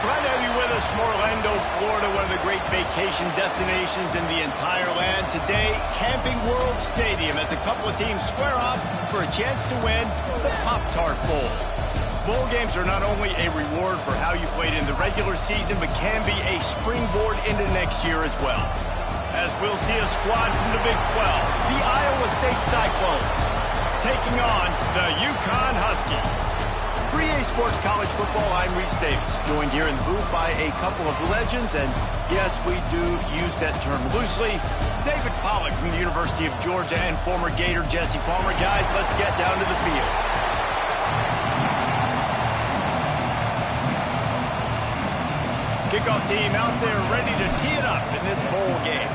Glad to have you with us from Orlando, Florida, one of the great vacation destinations in the entire land. Today, Camping World Stadium as a couple of teams square off for a chance to win the Pop Tart Bowl. Bowl games are not only a reward for how you played in the regular season, but can be a springboard into next year as well. As we'll see a squad from the Big 12, the Iowa State Cyclones, taking on the UConn Huskies. For EA Sports College Football, I'm Reese Davis, joined here in the booth by a couple of legends, and yes, we do use that term loosely. David Pollack from the University of Georgia and former Gator Jesse Palmer. Guys, let's get down to the field. Kickoff team out there ready to tee it up in this bowl game.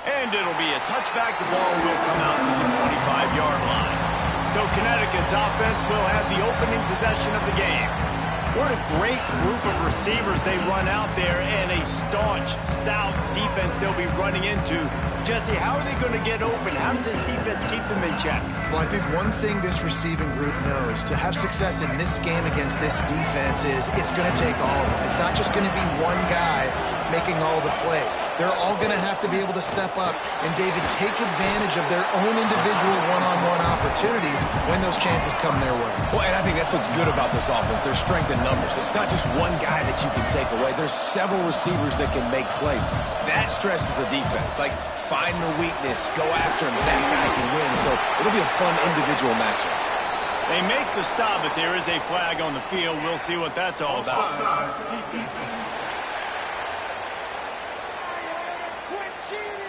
And it'll be a touchback. The ball will come out to the 25-yard line. So Connecticut's offense will have the opening possession of the game. What a great group of receivers they run out there, and a staunch, stout defense they'll be running into. Jesse, how are they going to get open? How does this defense keep them in check? Well, I think one thing this receiving group knows to have success in this game against this defense is it's going to take all of them. It's not just going to be one guy making all the plays. They're all going to have to be able to step up and, David, take advantage of their own individual one-on-one opportunities when those chances come their way. Well, and I think that's what's good about this offense. There's strength in numbers. It's not just one guy that you can take away. There's several receivers that can make plays. That stresses the defense. Like, find the weakness, go after him. That guy can win. So it'll be a fun individual matchup. They make the stop, but there is a flag on the field. We'll see what that's all about.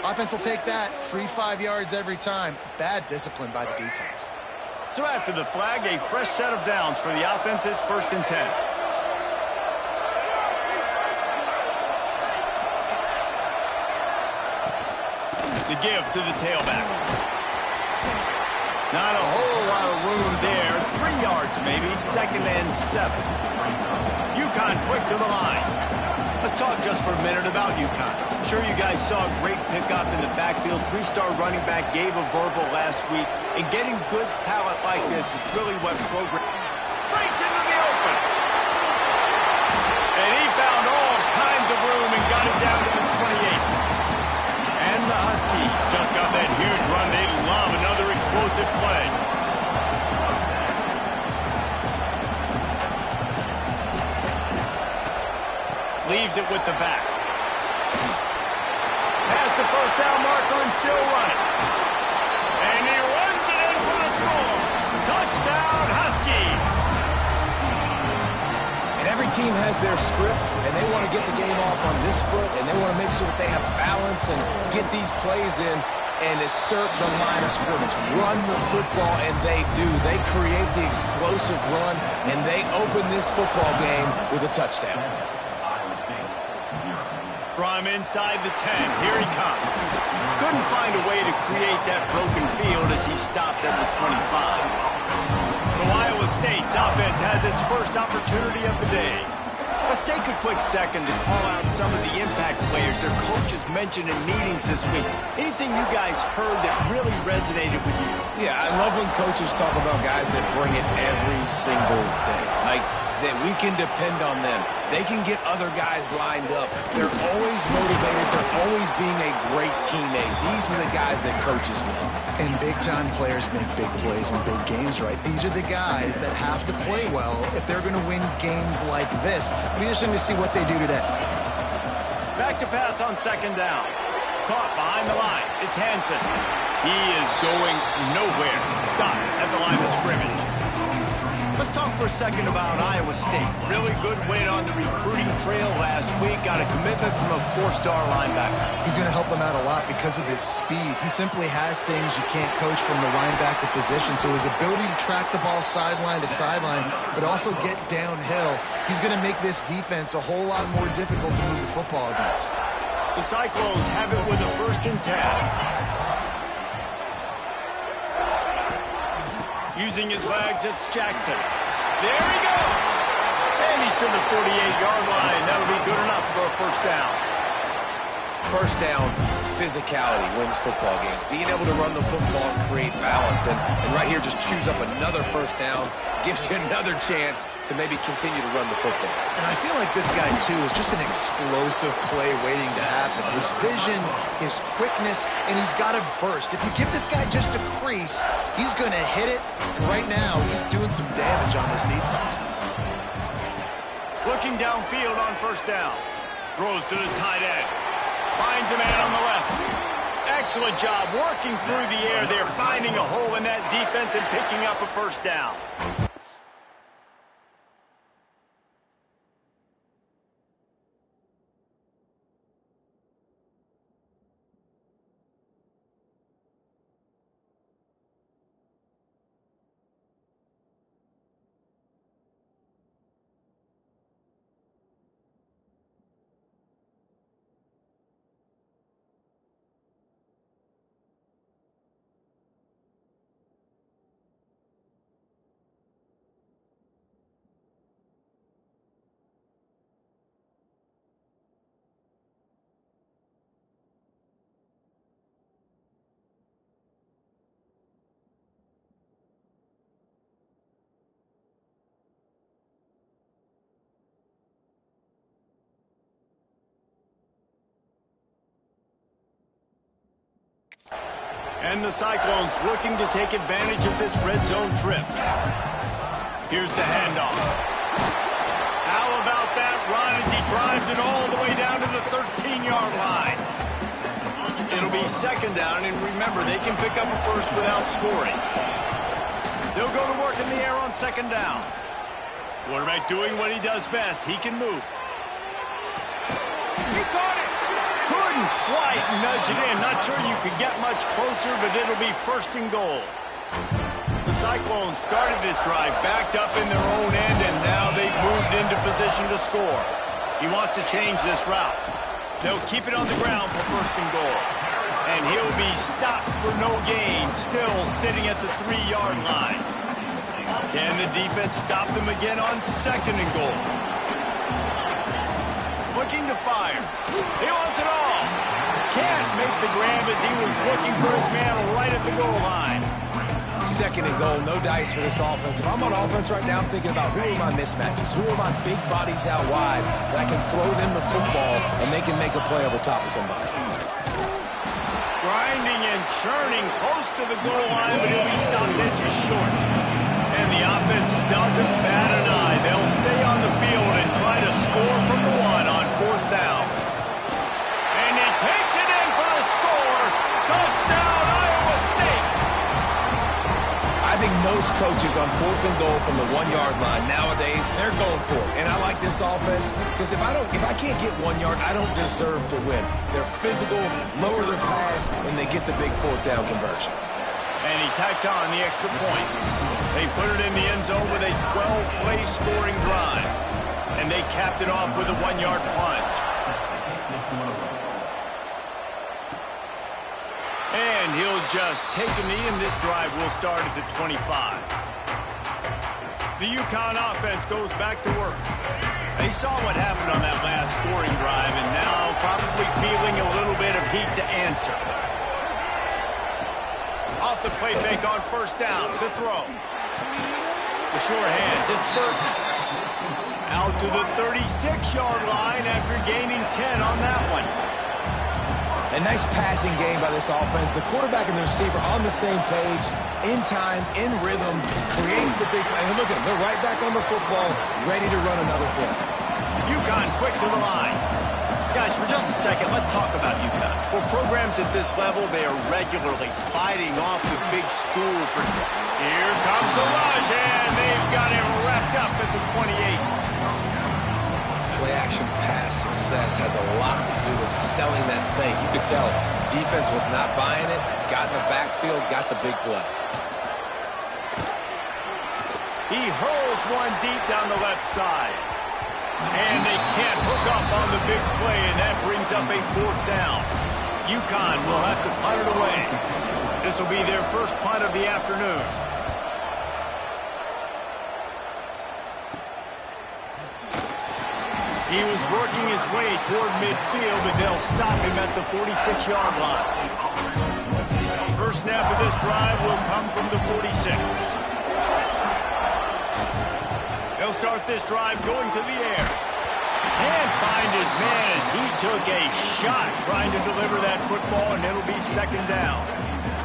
Offense will take that. Free 5 yards every time. Bad discipline by the defense. So after the flag, a fresh set of downs for the offense. It's 1st and 10. The give to the tailback. Not a whole lot of room there. 3 yards maybe. 2nd and 7. UConn quick to the line. Let's talk just for a minute about UConn. I'm sure you guys saw a great pickup in the backfield. 3-star running back gave a verbal last week. And getting good talent like this is really what program breaks into the open. And he found all kinds of room and got it down to the 28. And the Huskies just got that huge run. They love another explosive play. Leaves it with the back. Past the first down marker and still running. And he runs it in for the score. Touchdown, Huskies. And every team has their script, and they want to get the game off on this foot, and they want to make sure that they have balance and get these plays in and assert the line of scrimmage. Run the football, and they do. They create the explosive run, and they open this football game with a touchdown. From inside the 10, here he comes. Couldn't find a way to create that broken field as he stopped at the 25. So Iowa State's offense has its first opportunity of the day. Let's take a quick second to call out some of the impact players their coaches mentioned in meetings this week. Anything you guys heard that really resonated with you? Yeah, I love when coaches talk about guys that bring it every single day. Like, that we can depend on them. They can get other guys lined up. They're always motivated. They're always being a great teammate. These are the guys that coaches love. And big-time players make big plays in big games, right? These are the guys that have to play well if they're going to win games like this. We're just going to see what they do today. Back to pass on 2nd down. Caught behind the line. It's Hansen. He is going nowhere. Stop at the line of scrimmage. Let's talk for a second about Iowa State. Really good win on the recruiting trail last week. Got a commitment from a 4-star linebacker. He's going to help them out a lot because of his speed. He simply has things you can't coach from the linebacker position. So his ability to track the ball sideline to sideline, but also get downhill, he's going to make this defense a whole lot more difficult to move the football against. The Cyclones have it with a 1st and 10. Using his legs, it's Jackson. There he goes. And he's to the 48-yard line. That'll be good enough for a 1st down. First down, physicality wins football games. Being able to run the football and create balance. And right here, just choose up another first down, gives you another chance to maybe continue to run the football. And I feel like this guy, too, is just an explosive play waiting to happen. His vision, his quickness, and he's got a burst. If you give this guy just a crease, he's going to hit it. And right now, he's doing some damage on this defense. Looking downfield on first down. Throws to the tight end. Finds a man on the left. Excellent job working through the air there, finding a hole in that defense and picking up a first down. And the Cyclones looking to take advantage of this red zone trip. Here's the handoff. How about that run as he drives it all the way down to the 13-yard line? It'll be second down, and remember, they can pick up a first without scoring. They'll go to work in the air on second down. Quarterback doing what he does best. He can move. He caught it. Couldn't quite nudge it in. Not sure you could get much closer, but it'll be first and goal. The Cyclones started this drive backed up in their own end, and now they've moved into position to score. He wants to change this route. They'll keep it on the ground for first and goal. And he'll be stopped for no gain, still sitting at the 3-yard line. Can the defense stop them again on second and goal? Looking to fire. He wants it all. Can't make the grab as he was looking for his man right at the goal line. Second and goal, no dice for this offense. If I'm on offense right now, I'm thinking about who are my mismatches? Who are my big bodies out wide that I can throw them the football and they can make a play over top of somebody. Grinding and churning close to the goal line, but he'll be stopped inches short. And the offense doesn't bat an eye. They'll stay on the field and try to score from the one on fourth down. And he takes it in for a score. Touchdown, Iowa State. I think most coaches on fourth and goal from the 1-yard line nowadays, they're going for it. And I like this offense because if I can't get 1 yard, I don't deserve to win. They're physical, lower their pads, and they get the big fourth down conversion. And he tacks on the extra point. They put it in the end zone with a 12-play scoring drive. And they capped it off with a 1-yard plunge. And he'll just take a knee, and this drive will start at the 25. The UConn offense goes back to work. They saw what happened on that last scoring drive, and now probably feeling a little bit of heat to answer. Off the play fake on first down. The throw. The sure hands. It's Burton. Out to the 36-yard line after gaining 10 on that one. A nice passing game by this offense. The quarterback and the receiver on the same page, in time, in rhythm, creates the big play. And look at them. They're right back on the football, ready to run another play. UConn quick to the line. Guys, for just a second, let's talk about UConn. For programs at this level, they are regularly fighting off the big school for... Here comes the rush, and they've got it wrapped up at the 28. Play-action pass success has a lot to do with selling that fake. You could tell defense was not buying it, got in the backfield, got the big play. He hurls one deep down the left side. And they can't hook up on the big play, and that brings up a fourth down. UConn will have to punt it away. This will be their first punt of the afternoon. He was working his way toward midfield, but they'll stop him at the 46-yard line. First snap of this drive will come from the 46. They'll start this drive going to the air. Can't find his man as he took a shot trying to deliver that football, and it'll be second down.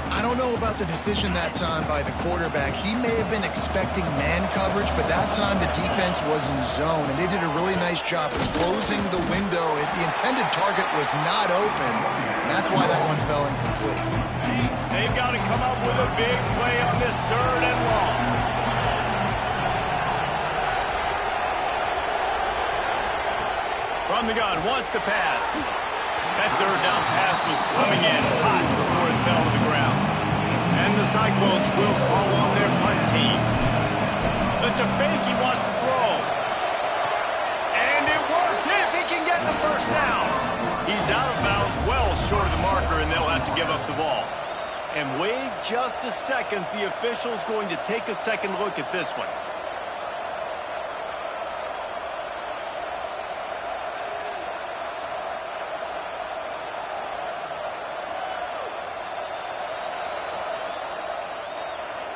I don't know about the decision that time by the quarterback. He may have been expecting man coverage, but that time the defense was in zone, and they did a really nice job closing the window. The intended target was not open, and that's why that one fell incomplete. They've got to come up with a big play on this 3rd and long. From the gun, wants to pass. That 3rd down pass was coming in hot before it fell to the ground. And the Cyclones will call on their punt team. It's a fake he wants to throw. And it works if he can get the first down. He's out of bounds, well short of the marker, and they'll have to give up the ball. And wait just a second, the official's going to take a second look at this one.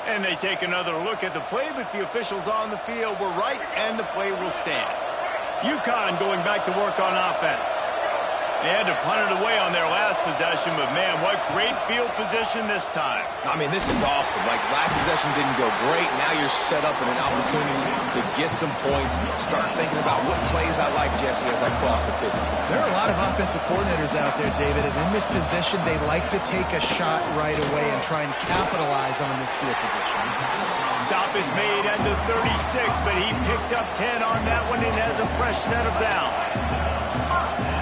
And they take another look at the play, but the officials on the field were right, and the play will stand. UConn going back to work on offense. They had to punt it away on their last possession, but man, what great field position this time. I mean, this is awesome. Like, last possession didn't go great. Now you're set up in an opportunity to get some points. Start thinking about what plays I like, Jesse, as I cross the 50. There are a lot of offensive coordinators out there, David, and in this position, they like to take a shot right away and try and capitalize on this field position. Stop is made at the 36, but he picked up 10 on that one and has a fresh set of downs.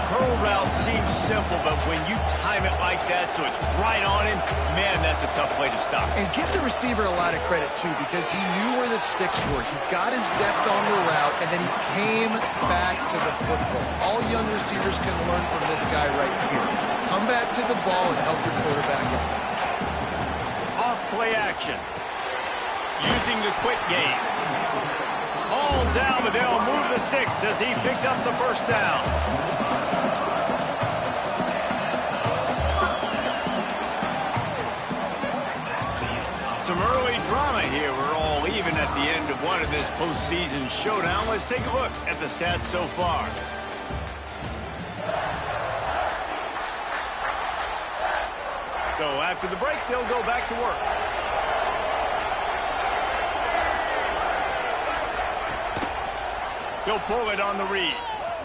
Curl route seems simple, but when you time it like that so it's right on him, man, that's a tough play to stop. And give the receiver a lot of credit, too, because he knew where the sticks were. He got his depth on the route, and then he came back to the football. All young receivers can learn from this guy right here. Come back to the ball and help your quarterback out. Off play action. Using the quick game. All down, but they'll move the sticks as he picks up the first down. Some early drama here. We're all even at the end of one of this postseason showdown. Let's take a look at the stats so far. So after the break, they'll go back to work. He'll pull it on the read.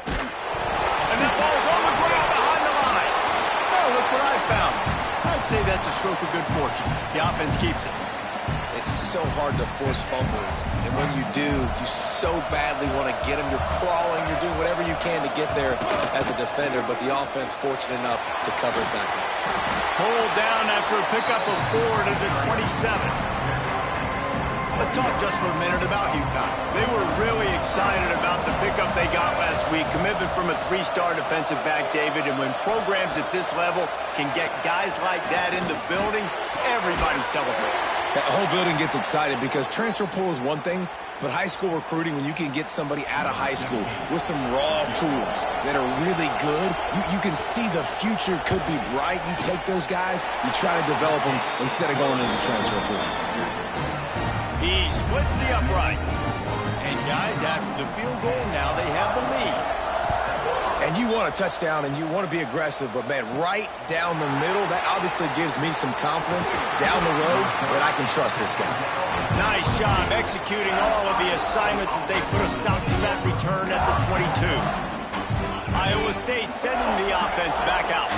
And that ball's on the ground behind the line. Oh, look what I found. I'd say that's a stroke of good fortune. The offense keeps it. It's so hard to force fumbles, and when you do, you so badly want to get them. You're crawling, you're doing whatever you can to get there as a defender, but the offense fortunate enough to cover it back up. Pulled down after a pickup of 4 to the 27. Let's talk just for a minute about UConn. They were really excited about the pickup they got last week. Commitment from a 3-star defensive back, David. And when programs at this level can get guys like that in the building, everybody celebrates. The whole building gets excited because transfer pool is one thing, but high school recruiting, when you can get somebody out of high school with some raw tools that are really good, you can see the future could be bright. You take those guys, you try to develop them instead of going into the transfer pool. He splits the uprights. And guys, after the field goal, now they have the lead. And you want a touchdown and you want to be aggressive, but man, right down the middle, that obviously gives me some confidence down the road that I can trust this guy. Nice job executing all of the assignments as they put a stop to that return at the 22. Iowa State sending the offense back out.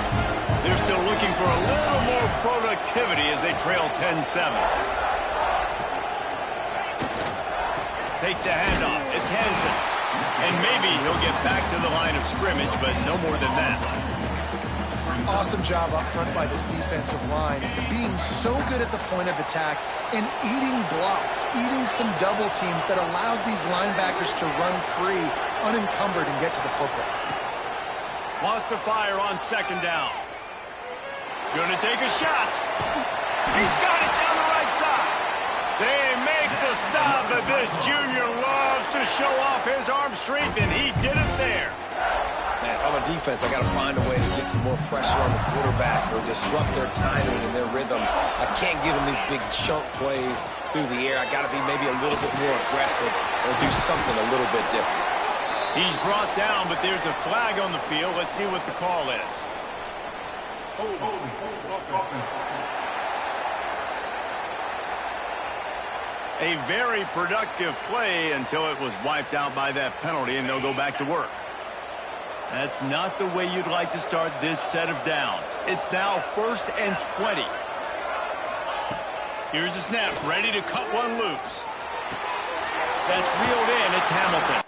They're still looking for a little more productivity as they trail 10-7. Takes the handoff. It's Hansen. And maybe he'll get back to the line of scrimmage, but no more than that. Awesome job up front by this defensive line. Being so good at the point of attack and eating blocks, eating some double teams that allows these linebackers to run free, unencumbered, and get to the football. Wants to fire on second down. Gonna take a shot. He's got it down the right side. They make the stop, but this junior loves to show off his arm strength, and he did it there. Man, if I'm a defense, I got to find a way to get some more pressure on the quarterback or disrupt their timing and their rhythm. I can't give them these big chunk plays through the air. I got to be maybe a little bit more aggressive or do something a little bit different. He's brought down, but there's a flag on the field. Let's see what the call is. A very productive play until it was wiped out by that penalty, and they'll go back to work. That's not the way you'd like to start this set of downs. It's now 1st and 20. Here's the snap, ready to cut one loose. That's reeled in. It's Hamilton.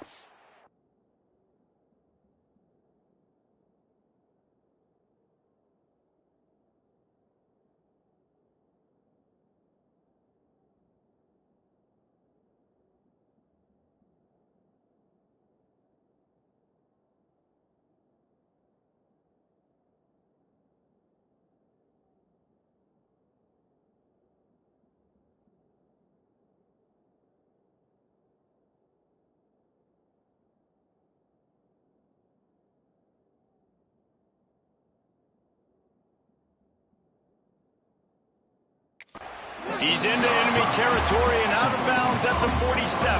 He's into enemy territory and out of bounds at the 47.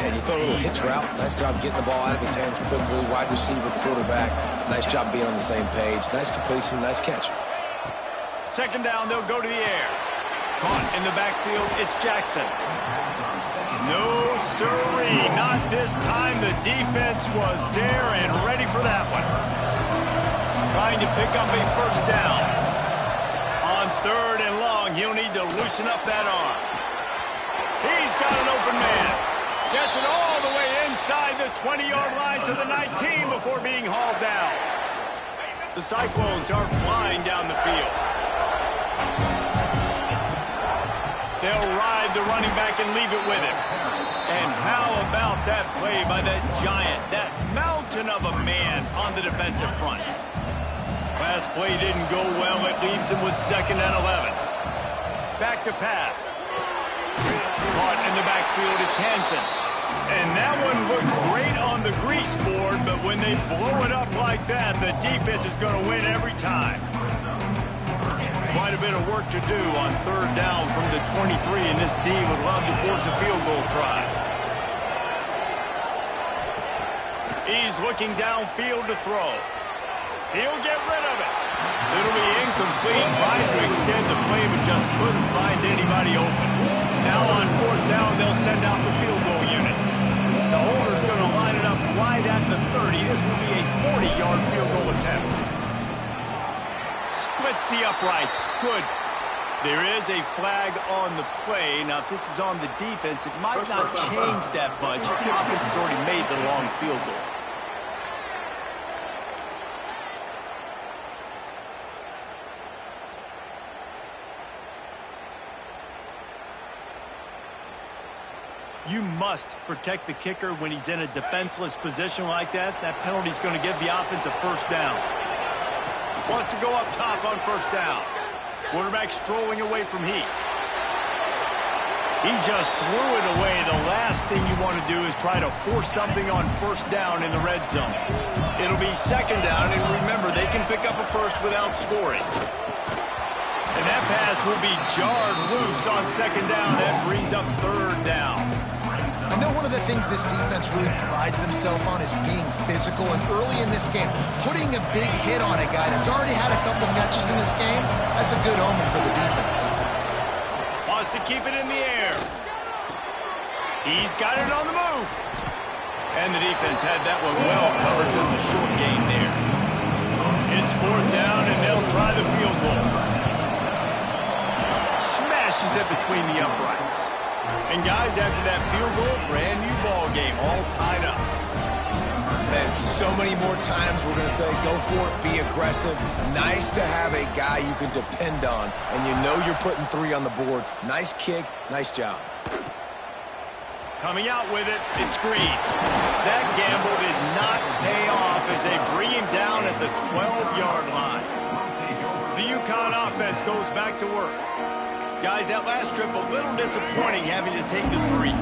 And you throw a little hitch route. Nice job getting the ball out of his hands quickly. Wide receiver, quarterback. Nice job being on the same page. Nice completion, nice catch. 2nd down, they'll go to the air. Caught in the backfield, it's Jackson. No sirree, not this time. The defense was there and ready for that one. Trying to pick up a 1st down. On 3rd and long, he'll need to loosen up that arm. He's got an open man. Gets it all the way inside the 20-yard line to the 19 before being hauled down. The Cyclones are flying down the field. They'll ride the running back and leave it with him. And how about that play by that giant, that mountain of a man on the defensive front? Last play didn't go well. It leaves him with 2nd and 11. Back to pass. Caught in the backfield, it's Hansen. And that one looked great on the grease board, but when they blow it up like that, the defense is going to win every time. Quite a bit of work to do on 3rd down from the 23, and this D would love to force a field goal try. He's looking downfield to throw. He'll get rid of it. It'll be incomplete. Trying to extend the play, but just couldn't find anybody open. Now on 4th down, they'll send out the field goal unit. The holder's going to line it up right at the 30. This will be a 40-yard field goal attempt. Splits the uprights. Good. There is a flag on the play. Now, if this is on the defense, it might not change that much. The offense has already made the long field goal. You must protect the kicker when he's in a defenseless position like that. That penalty is going to give the offense a 1st down. Wants to go up top on 1st down. Quarterback strolling away from heat. He just threw it away. The last thing you want to do is try to force something on 1st down in the red zone. It'll be 2nd down, and remember, they can pick up a 1st without scoring. And that pass will be jarred loose on 2nd down. That brings up 3rd down. I know one of the things this defense really prides themselves on is being physical, and early in this game, putting a big hit on a guy that's already had a couple catches in this game, that's a good omen for the defense. Wants to keep it in the air. He's got it on the move. And the defense had that one well covered, just a short gain there. It's 4th down, and they'll try the field goal. Smashes it between the uprights. And guys, after that field goal, brand new ball game, all tied up. And so many more times we're going to say, go for it, be aggressive. Nice to have a guy you can depend on, and you know you're putting 3 on the board. Nice kick, nice job. Coming out with it, it's Green. That gamble did not pay off as they bring him down at the 12-yard line. The UConn offense goes back to work. Guys, that last trip, a little disappointing having to take the 3.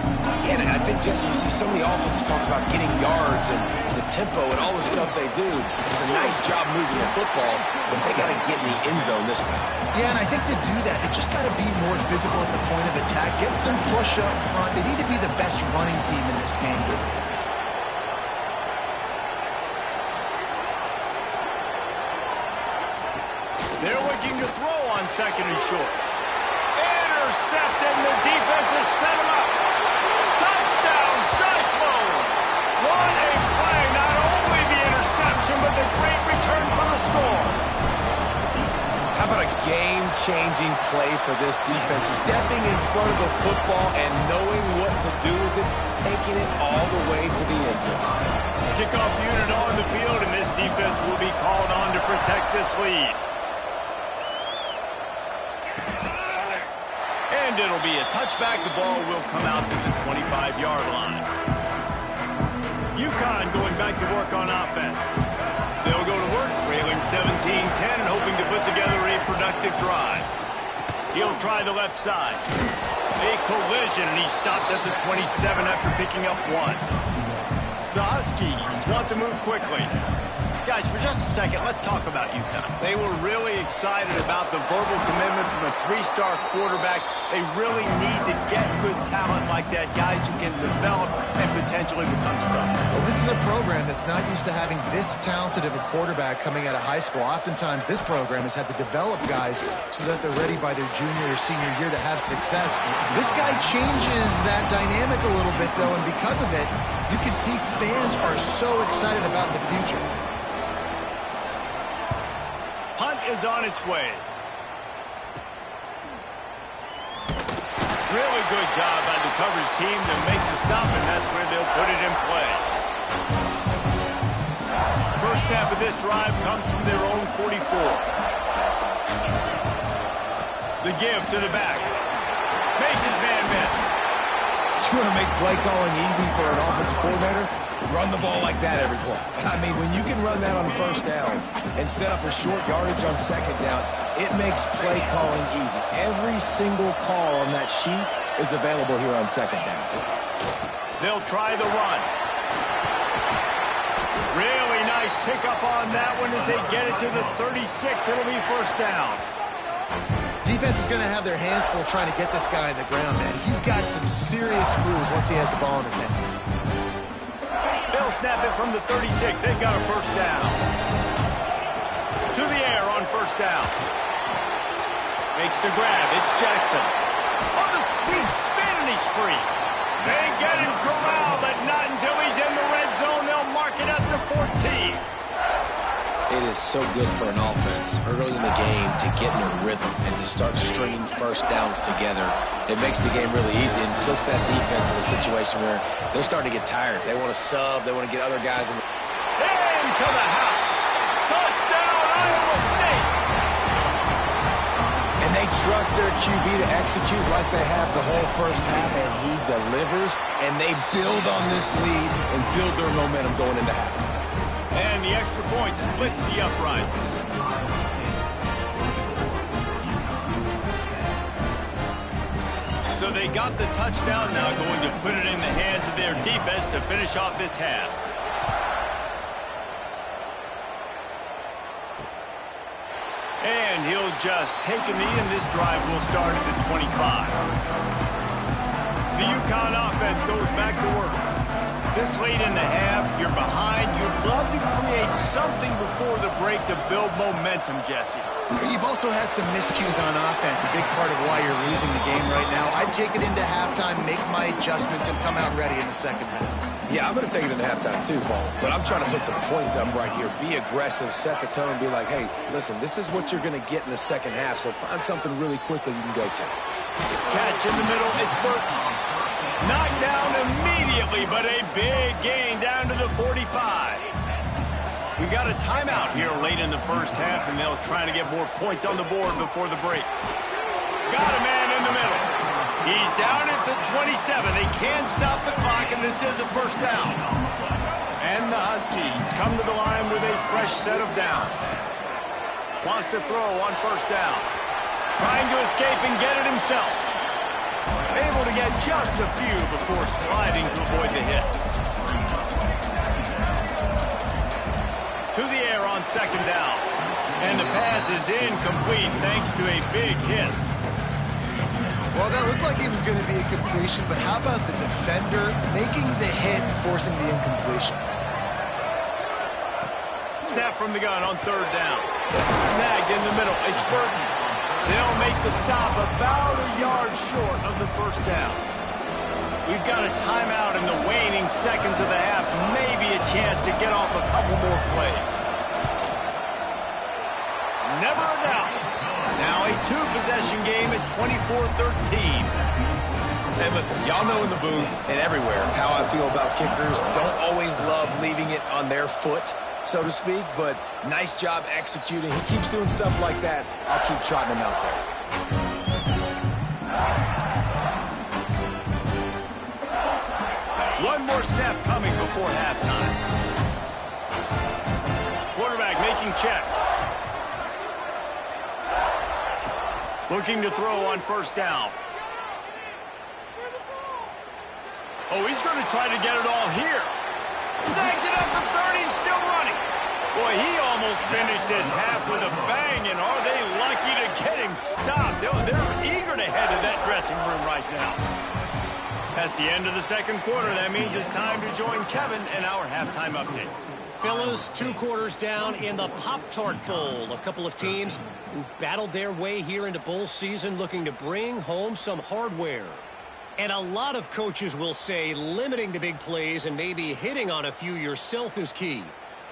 Yeah, and I think, Jesse, you see so many offenses talk about getting yards and the tempo and all the stuff they do. It's a nice job moving the football, but they got to get in the end zone this time. Yeah, and I think to do that, they just got to be more physical at the point of attack, get some push up front. They need to be the best running team in this game. They're looking to throw on 2nd and short. Intercepted, and the defense has set him up. Touchdown, Cyclones! What a play! Not only the interception, but the great return for the score. How about a game-changing play for this defense? Stepping in front of the football and knowing what to do with it, taking it all the way to the end zone. Kickoff unit on the field, and this defense will be called on to protect this lead. And it'll be a touchback. The ball will come out to the 25-yard line. UConn going back to work on offense. They'll go to work, trailing 17-10 and hoping to put together a productive drive. He'll try the left side. A collision, and he stopped at the 27 after picking up 1. The Huskies want to move quickly. Guys, for just a second, let's talk about UConn. They were really excited about the verbal commitment from a 3-star quarterback. They really need to get good talent like that, guys who can develop and potentially become stars. Well, this is a program that's not used to having this talented of a quarterback coming out of high school. Oftentimes, this program has had to develop guys so that they're ready by their junior or senior year to have success. This guy changes that dynamic a little bit, though, and because of it, you can see fans are so excited about the future. Punt is on its way. Really good job by the coverage team to make the stop, and that's where they'll put it in play. First snap of this drive comes from their own 44. The give to the back. Makes his man miss. You want to make play calling easy for an offensive coordinator? Run the ball like that every play. I mean, when you can run that on 1st down and set up a short yardage on 2nd down, it makes play calling easy. Every single call on that sheet is available here on 2nd down. They'll try the run. Really nice pickup on that one as they get it to the 36. It'll be 1st down. Defense is going to have their hands full trying to get this guy on the ground, man. He's got some serious moves once he has the ball in his hands. They'll snap it from the 36. They've got a 1st down. To the air on 1st down. Makes the grab. It's Jackson. On the speed spin, and he's free. They get him corralled, but not until he's in the red zone. They'll mark it at the 14. It is so good for an offense early in the game to get in a rhythm and to start stringing 1st downs together. It makes the game really easy and puts that defense in a situation where they're starting to get tired. They want to sub. They want to get other guys in. Into the house. Touchdown, Iowa State. And they trust their QB to execute like they have the whole 1st half, and he delivers, and they build on this lead and build their momentum going into halftime. And the extra point splits the uprights. So they got the touchdown, now going to put it in the hands of their defense to finish off this half. And he'll just take a knee, and this drive will start at the 25. The UConn offense goes back to work. This late in the half, you're behind. You'd love to create something before the break to build momentum, Jesse. You've also had some miscues on offense, a big part of why you're losing the game right now. I'd take it into halftime, make my adjustments, and come out ready in the 2nd half. Yeah, I'm going to take it into halftime too, Paul. But I'm trying to put some points up right here. Be aggressive, set the tone, be like, hey, listen, this is what you're going to get in the 2nd half, so find something really quickly you can go to. Catch in the middle, it's Burton. Knocked down immediately, but a big gain down to the 45. We got a timeout here late in the 1st half, and they'll try to get more points on the board before the break. Got a man in the middle. He's down at the 27. They can stop the clock, and this is a 1st down. And the Huskies come to the line with a fresh set of downs. Wants to throw on 1st down. Trying to escape and get it himself. Able to get just a few before sliding to avoid the hits. To the air on second down. And the pass is incomplete thanks to a big hit. Well, that looked like it was going to be a completion, but how about the defender making the hit and forcing the incompletion? Snap from the gun on third down. Snagged in the middle. It's Burton. They'll make the stop about a yard short of the first down. We've got a timeout in the waning seconds of the half. Maybe a chance to get off a couple more plays. Never a doubt. Now a two-possession game at 24-13. And listen, y'all know in the booth and everywhere how I feel about kickers. Don't always love leaving it on their foot, so to speak, but nice job executing. He keeps doing stuff like that. I'll keep trotting him out there. One more snap coming before halftime. Quarterback making checks. Looking to throw on first down. Oh, he's going to try to get it all here. Snags it at the 30 and still running. Boy, he almost finished his half with a bang, and are they lucky to get him stopped? They're eager to head to that dressing room right now. That's the end of the second quarter. That means it's time to join Kevin in our halftime update. Fellas, 2 quarters down in the Pop Tart Bowl. A couple of teams who've battled their way here into bowl season looking to bring home some hardware. And a lot of coaches will say limiting the big plays and maybe hitting on a few yourself is key.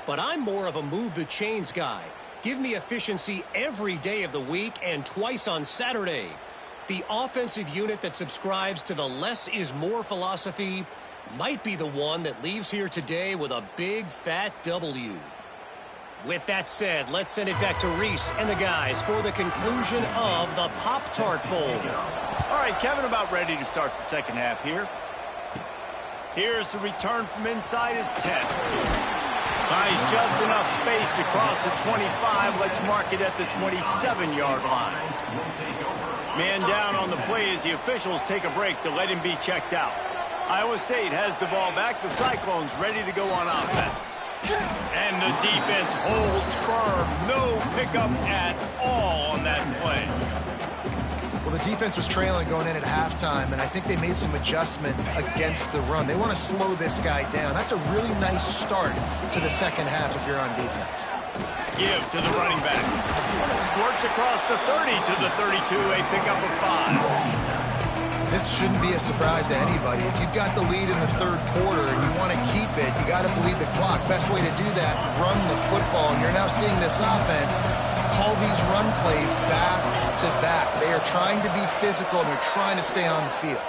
But I'm more of a move the chains guy. Give me efficiency every day of the week and twice on Saturday. The offensive unit that subscribes to the less is more philosophy might be the one that leaves here today with a big fat W. With that said, let's send it back to Reese and the guys for the conclusion of the Pop Tart Bowl. All right, Kevin, about ready to start the second half here. Here's the return from inside his 10. Buys just enough space to cross the 25. Let's mark it at the 27-yard line. Man down on the play as the officials take a break to let him be checked out. Iowa State has the ball back. The Cyclones ready to go on offense. And the defense holds firm. No pickup at all on that play. Well, the defense was trailing going in at halftime, and I think they made some adjustments against the run. They want to slow this guy down. That's a really nice start to the second half if you're on defense. Give to the running back. Squirts across the 30 to the 32, a pickup of 5. This shouldn't be a surprise to anybody. If you've got the lead in the third quarter and you want to keep it, you got to bleed the clock. Best way to do that, run the football. And you're now seeing this offense call these run plays back to back. They are trying to be physical and they're trying to stay on the field.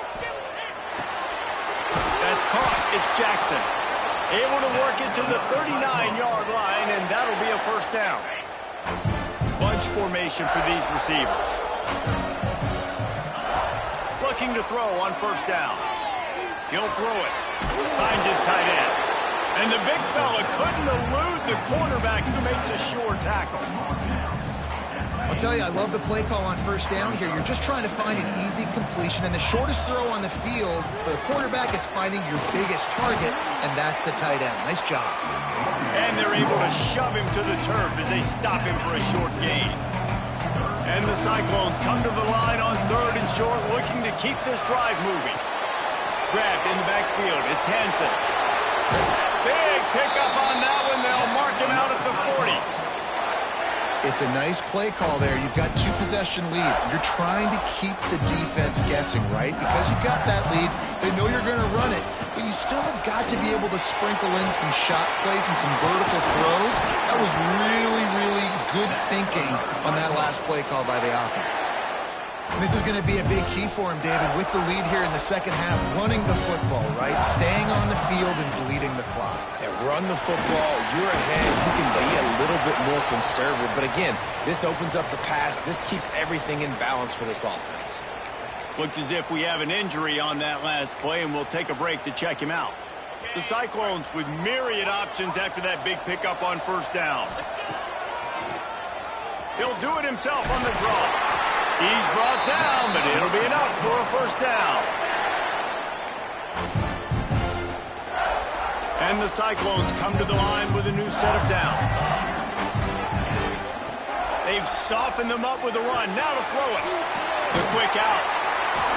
That's caught. It's Jackson. Able to work it to the 39-yard line, and that'll be a first down. Bunch formation for these receivers. Looking to throw on first down. He'll throw it. Finds his tight end. And the big fella couldn't elude the quarterback who makes a sure tackle. I'll tell you, I love the play call on first down here. You're just trying to find an easy completion, and the shortest throw on the field for the quarterback is finding your biggest target, and that's the tight end. Nice job. And they're able to shove him to the turf as they stop him for a short gain. And the Cyclones come to the line on third and short, looking to keep this drive moving. Grabbed in the backfield. It's Hansen. Big pickup on that one. They'll mark him out at the 40. It's a nice play call there. You've got 2-possession lead. You're trying to keep the defense guessing, right? Because you've got that lead, they know you're going to run it, but you still have got to be able to sprinkle in some shot plays and some vertical throws. That was really, really good thinking on that last play call by the offense. And this is going to be a big key for him, David, with the lead here in the second half, running the football, right? Staying on the field and bleeding the clock. Yeah, run the football. You're ahead. You can be a little bit more conservative. But again, this opens up the pass. This keeps everything in balance for this offense. Looks as if we have an injury on that last play, and we'll take a break to check him out. The Cyclones with myriad options after that big pickup on first down. He'll do it himself on the draw. He's brought down, but it'll be enough for a first down. And the Cyclones come to the line with a new set of downs. They've softened them up with a run. Now to throw it. The quick out.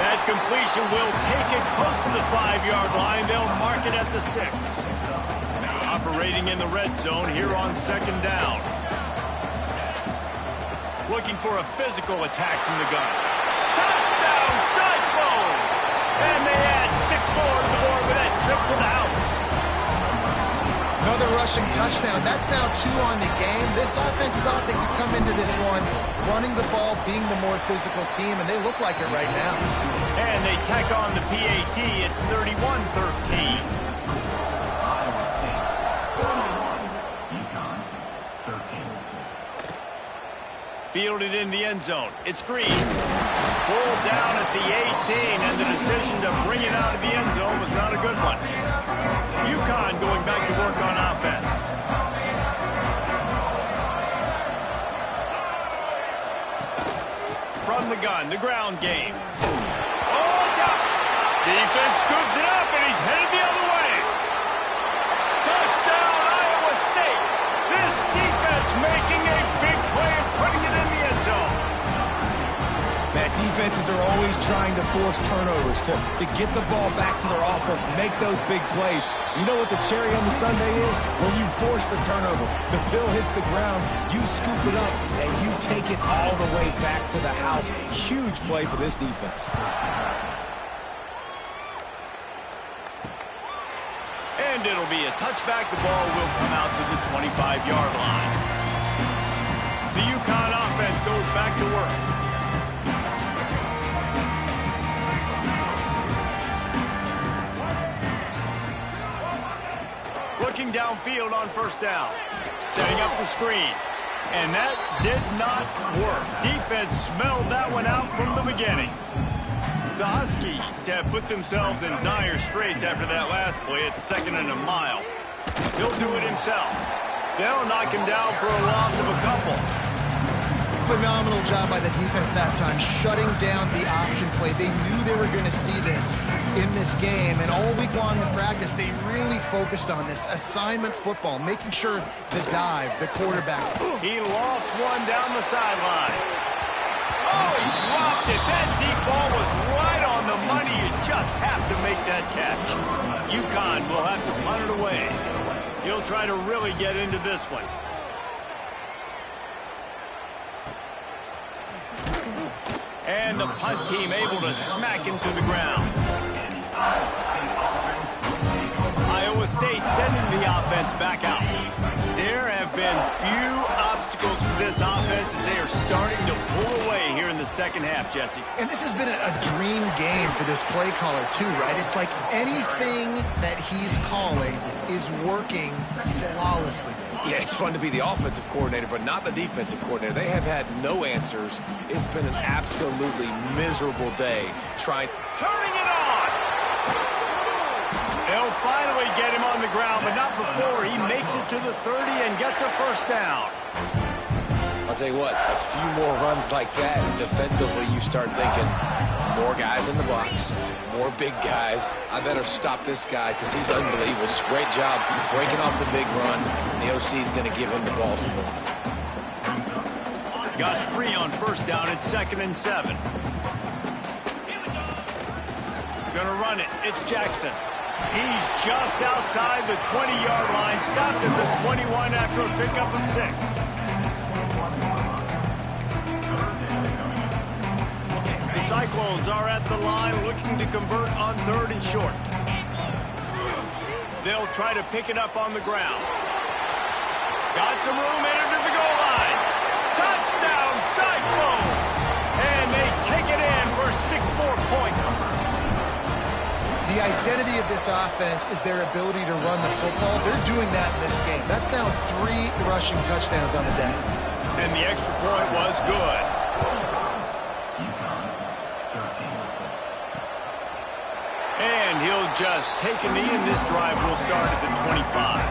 That completion will take it close to the 5-yard line. They'll mark it at the 6. Operating in the red zone here on second down. Looking for a physical attack from the gun. Touchdown, Cyclones! And they add 6 more to the board with that trip to the house. Another rushing touchdown. That's now 2 on the game. This offense thought they could come into this one running the ball, being the more physical team, and they look like it right now. And they tack on the PAT. It's 31-13. Fielded in the end zone. It's Green. Pulled down at the 18, and the decision to bring it out of the end zone was not a good one. UConn going back to work on offense. From the gun, the ground game. Oh, it's out. Defense scoops it up, and he's headed the other way. Touchdown, Iowa State. This defense making a big play and putting it in the end zone. Matt, defenses are always trying to force turnovers to get the ball back to their offense, make those big plays. You know what the cherry on the sundae is? When you force the turnover, the pill hits the ground, you scoop it up, and you take it all the way back to the house. Huge play for this defense. And it'll be a touchback. The ball will come out to the 25-yard line. The UConn offense goes back to work. Looking downfield on first down. Setting up the screen. And that did not work. Defense smelled that one out from the beginning. The Huskies have put themselves in dire straits after that last play at 2nd and a mile. He'll do it himself. They'll knock him down for a loss of a couple. Phenomenal job by the defense that time, shutting down the option play. They knew they were going to see this in this game, and all week long in practice, they really focused on this assignment football, making sure the dive, the quarterback. He lost one down the sideline. Oh, he dropped it. That deep ball was right on the money. You just have to make that catch. UConn will have to punt it away. He'll try to really get into this one. And the punt team able to smack him to the ground. Iowa State sending the offense back out. There have been few obstacles for this offense as they are starting to pull away here in the second half, Jesse. And this has been a dream game for this play caller too, right? It's like anything that he's calling is working flawlessly. Yeah, it's fun to be the offensive coordinator, but not the defensive coordinator. They have had no answers. It's been an absolutely miserable day trying. Turning it on! They'll finally get him on the ground, but not before he makes it to the 30 and gets a first down. I'll tell you what, a few more runs like that, and defensively you start thinking, more guys in the box, more big guys. I better stop this guy because he's unbelievable. Just great job breaking off the big run. And the OC is going to give him the ball some more. Got 3 on first down at 2nd and 7. Gonna run it. It's Jackson. He's just outside the 20-yard line. Stopped at the 21 after a pickup of 6. The Cyclones are at the line looking to convert on 3rd and short. They'll try to pick it up on the ground. Got some room, entered to the goal line. Touchdown, Cyclones! And they take it in for 6 more points. The identity of this offense is their ability to run the football. They're doing that in this game. That's now 3 rushing touchdowns on the day. And the extra point was good. And he'll just take a knee, and this drive will start at the 25.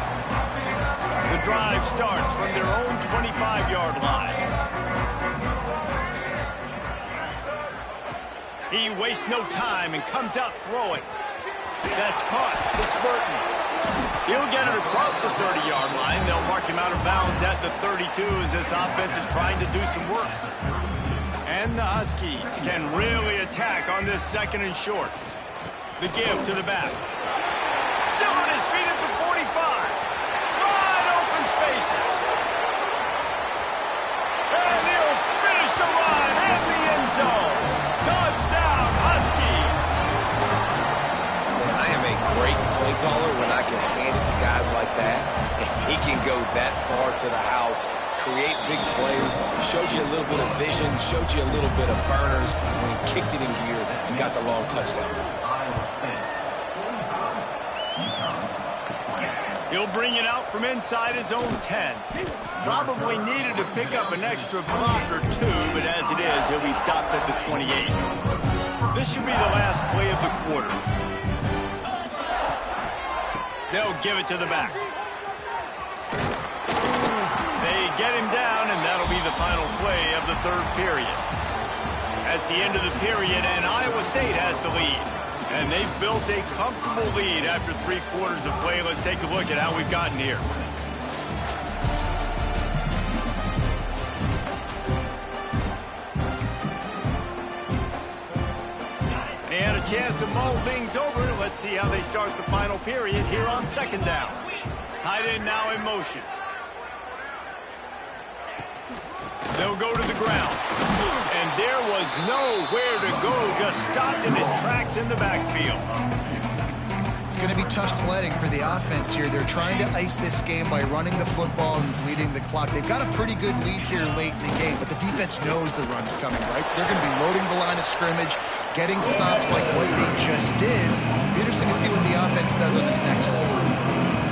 The drive starts from their own 25-yard line. He wastes no time and comes out throwing. That's caught. It's Burton. He'll get it across the 30-yard line. They'll mark him out of bounds at the 32 as this offense is trying to do some work. And the Huskies can really attack on this 2nd and short. The give to the back. Still on his feet at the 45. Wide open spaces. And he'll finish the run in the end zone. Touchdown, Huskies. Man, I am a great play caller when I can hand it to guys like that. And he can go that far to the house, create big plays, showed you a little bit of vision, showed you a little bit of burners when he kicked it in gear and got the long touchdown. He'll bring it out from inside his own 10. Probably needed to pick up an extra block or two, but as it is, he'll be stopped at the 28. This should be the last play of the quarter. They'll give it to the back. They get him down, and that'll be the final play of the 3rd period. That's the end of the period, and Iowa State has the lead. And they've built a comfortable lead after 3 quarters of play. Let's take a look at how we've gotten here. They had a chance to mull things over. Let's see how they start the final period here on 2nd down. Tight end now in motion. They'll go to the ground. And there was nowhere to go, just stopped in his tracks in the backfield. It's going to be tough sledding for the offense here. They're trying to ice this game by running the football and bleeding the clock. They've got a pretty good lead here late in the game, but the defense knows the run's coming, right? So they're going to be loading the line of scrimmage, getting stops like what they just did. It'll be interesting to see what the offense does on this next quarter.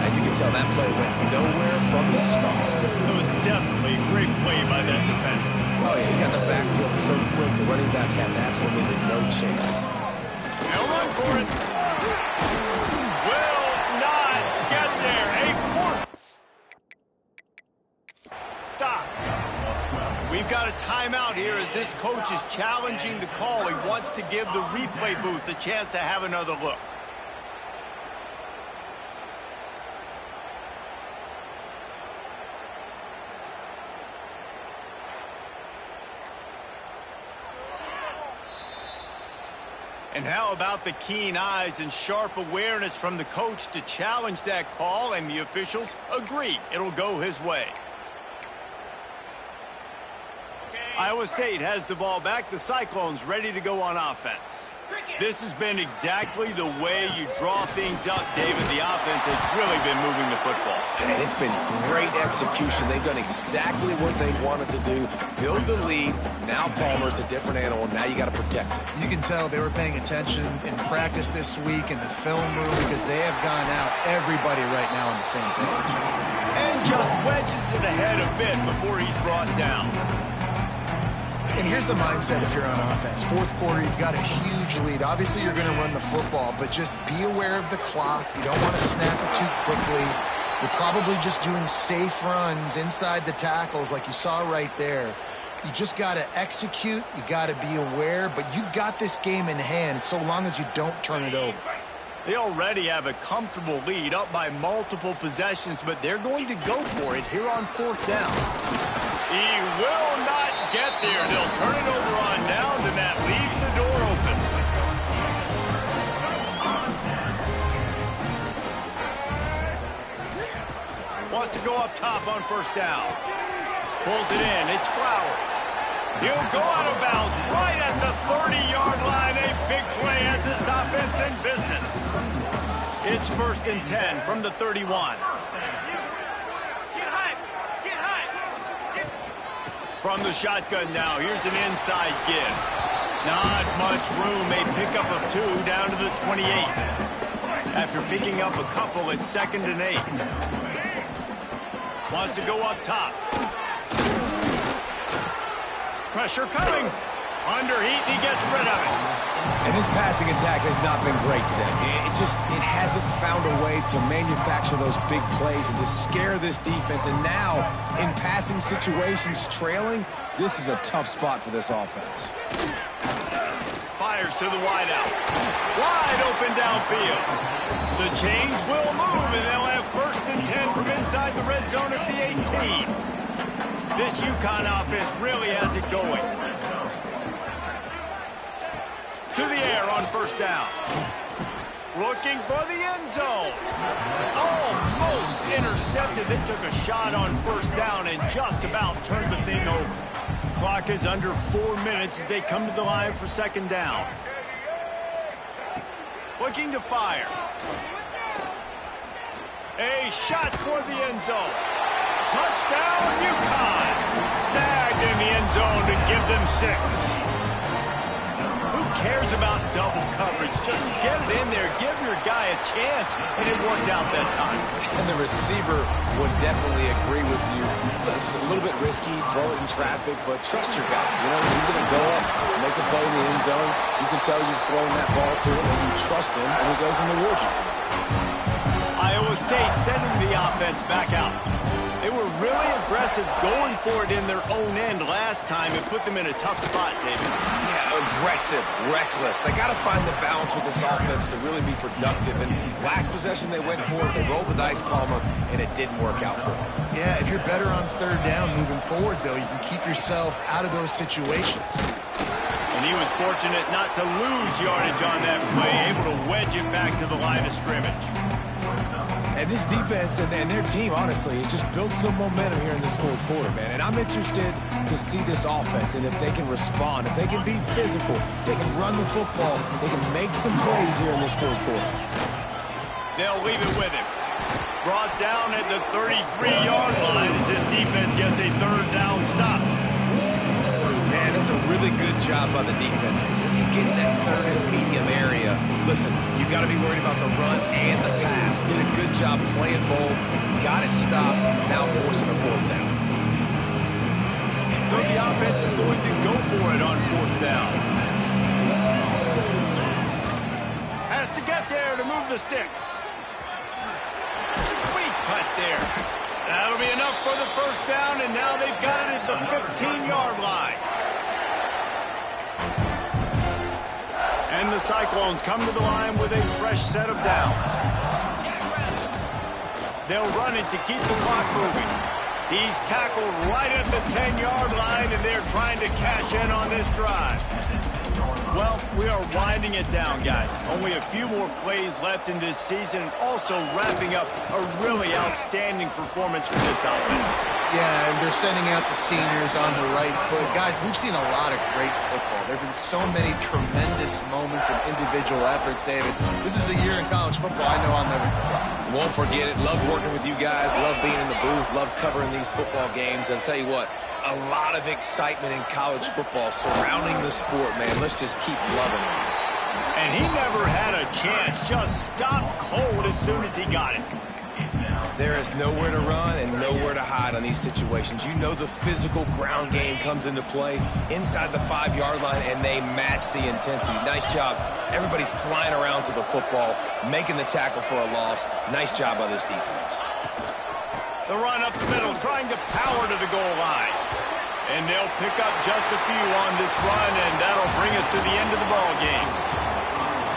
And you can tell that play went nowhere from the start. It was definitely a great play by that defender. Oh, yeah, he got the backfield so quick, the running back had absolutely no chance. They'll run for it. Will not get there. A 4th. Stop. We've got a timeout here as this coach is challenging the call. He wants to give the replay booth a chance to have another look. And how about the keen eyes and sharp awareness from the coach to challenge that call, and the officials agree it'll go his way. Iowa State has the ball back. The Cyclones ready to go on offense. This has been exactly the way you draw things up, David. The offense has really been moving the football. And it's been great execution. They've done exactly what they wanted to do. Build the lead. Now Palmer's a different animal. Now you got to protect it. You can tell they were paying attention in practice this week in the film room because they have gone out, everybody right now on the same page. And just wedges it ahead a bit before he's brought down. And here's the mindset if you're on offense. 4th quarter, you've got a huge lead. Obviously, you're going to run the football, but just be aware of the clock. You don't want to snap it too quickly. You're probably just doing safe runs inside the tackles like you saw right there. You just got to execute. You got to be aware, but you've got this game in hand so long as you don't turn it over. They already have a comfortable lead up by multiple possessions, but they're going to go for it here on 4th down. He will not get there. They'll turn it over on downs, and that leaves the door open. Wants to go up top on 1st down. Pulls it in. It's Flowers. He'll go out of bounds right at the 30-yard line. A big play as this offense in business. It's 1st and 10 from the 31. From the shotgun now, here's an inside give. Not much room, a pickup of 2 down to the 28. After picking up a couple, it's 2nd and 8. Wants to go up top. Pressure coming. Underheat, he gets rid of it. And this passing attack has not been great today. It hasn't found a way to manufacture those big plays and to scare this defense. And now, in passing situations, trailing, this is a tough spot for this offense. Fires fires to the wideout. Wide open downfield. The chains will move, and they'll have 1st and 10 from inside the red zone at the 18. This UConn offense really has it going. To the air on 1st down. Looking for the end zone. Almost intercepted. They took a shot on 1st down and just about turned the thing over. Clock is under 4 minutes as they come to the line for 2nd down. Looking to fire. A shot toward the end zone. Touchdown, UConn. Snagged in the end zone to give them 6. Who cares about double coverage? Just get it in there. Give your guy a chance. And it worked out that time. And the receiver would definitely agree with you. It's a little bit risky, throw it in traffic, but trust your guy. You know, he's going to go up, make a play in the end zone. You can tell you've thrown that ball to him, and you trust him, and he goes and rewards you for it. Iowa State sending the offense back out. They were really aggressive going for it in their own end last time and put them in a tough spot, David. Yeah, aggressive, reckless. They got to find the balance with this offense to really be productive. And last possession they went for it, they rolled the dice, Palmer, and it didn't work out for them. Yeah, if you're better on 3rd down moving forward, though, you can keep yourself out of those situations. And he was fortunate not to lose yardage on that play, able to wedge it back to the line of scrimmage. And this defense and their team, honestly, has just built some momentum here in this 4th quarter, man. And I'm interested to see this offense and if they can respond, if they can be physical, if they can run the football, they can make some plays here in this 4th quarter. They'll leave it with him. Brought down at the 33-yard line as this defense gets a 3rd down stop. Man, that's a really good job by the defense because when you get in that 3rd and medium area, listen, you got to be worried about the run and the pass. Did a good job playing both, got it stopped, now forcing a 4th down. So the offense is going to go for it on 4th down. Has to get there to move the sticks. Sweet cut there. That'll be enough for the 1st down, and now they've got it at the 15-yard line. And the Cyclones come to the line with a fresh set of downs. They'll run it to keep the clock moving. He's tackled right at the 10-yard line, and they're trying to cash in on this drive. Well, we are winding it down, guys. Only a few more plays left in this season, and also wrapping up a really outstanding performance for this offense. Yeah, and they're sending out the seniors on the right foot. Guys, we've seen a lot of great football. There have been so many tremendous moments and individual efforts, David. This is a year in college football I know I'll never forget. Won't forget it. Love working with you guys. Love being in the booth. Love covering these football games. And I'll tell you what, a lot of excitement in college football surrounding the sport, man. Let's just keep loving it. And he never had a chance. Just stopped cold as soon as he got it. There is nowhere to run and nowhere to hide on these situations. You know the physical ground game comes into play inside the 5-yard line, and they match the intensity. Nice job. Everybody flying around to the football, making the tackle for a loss. Nice job by this defense. The run up the middle, trying to power to the goal line. And they'll pick up just a few on this run, and that'll bring us to the end of the ball game.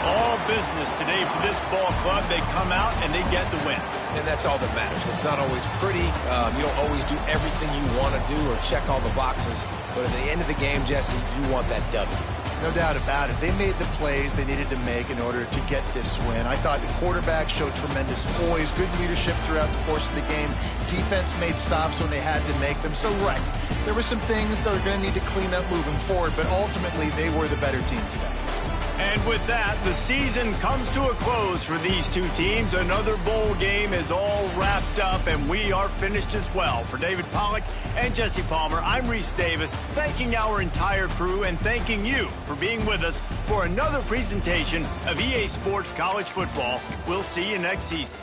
All business today for this ball club. They come out and they get the win. And that's all that matters. It's not always pretty. You don't always do everything you want to do or check all the boxes. But at the end of the game, Jesse, you want that W. No doubt about it. They made the plays they needed to make in order to get this win. I thought the quarterback showed tremendous poise, good leadership throughout the course of the game. Defense made stops when they had to make them. So, right, there were some things that are going to need to clean up moving forward, but ultimately they were the better team today. And with that, the season comes to a close for these two teams. Another bowl game is all wrapped up, and we are finished as well. For David Pollack and Jesse Palmer, I'm Reese Davis, thanking our entire crew and thanking you for being with us for another presentation of EA Sports College Football. We'll see you next season.